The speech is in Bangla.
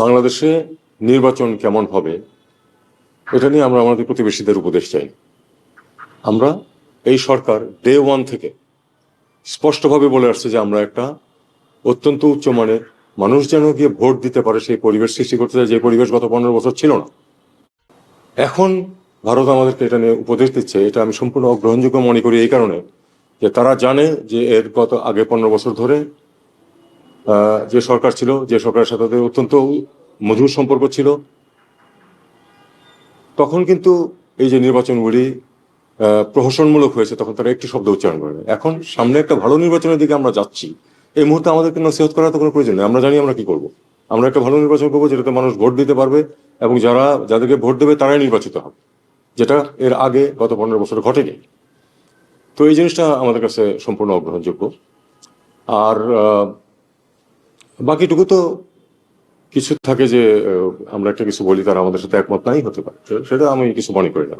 বাংলাদেশে নির্বাচন কেমন হবে এটা নিয়ে আমরা আমাদের প্রতিবেশীদের উপদেশ চাই। আমরা এই সরকার ডে ওয়ান থেকে স্পষ্টভাবে বলে আসছে যে আমরা একটা অত্যন্ত উচ্চমানের মানুষ যেন গিয়ে ভোট দিতে পারে সেই পরিবেশ সৃষ্টি করতে চাই, যে পরিবেশ গত 15 বছর ছিল না। এখন ভারত আমাদেরকে এটা নিয়ে উপদেশ দিচ্ছে, এটা আমি সম্পূর্ণ অগ্রহণযোগ্য মনে করি এই কারণে যে তারা জানে যে এর গত আগে 15 বছর ধরে যে সরকার ছিল, যে সরকারের সাথে তাদের অত্যন্ত মধুর সম্পর্ক ছিল, তখন কিন্তু এই যে নির্বাচনগুলি প্রহসনমূলক হয়েছে তখন তারা একটি শব্দ উচ্চারণ করে না। এখন সামনে একটা ভালো নির্বাচনের দিকে আমরা যাচ্ছি, এই মুহূর্তে আমাদেরকে নসিহত করার তো কোনো প্রয়োজন নেই। আমরা জানি আমরা কি করব। আমরা একটা ভালো নির্বাচন করবো যেটাতে মানুষ ভোট দিতে পারবে এবং যাদেরকে ভোট দেবে তারাই নির্বাচিত হবে, যেটা এর আগে গত 15 বছর ঘটেনি। তো এই জিনিসটা আমাদের কাছে সম্পূর্ণ অগ্রহণযোগ্য। আর বাকিটুকু তো কিছু থাকে যে আমরা একটা কিছু বলি তারা আমাদের সাথে একমত নাই হতে পারে, সেটা আমি কিছু মনে করি না।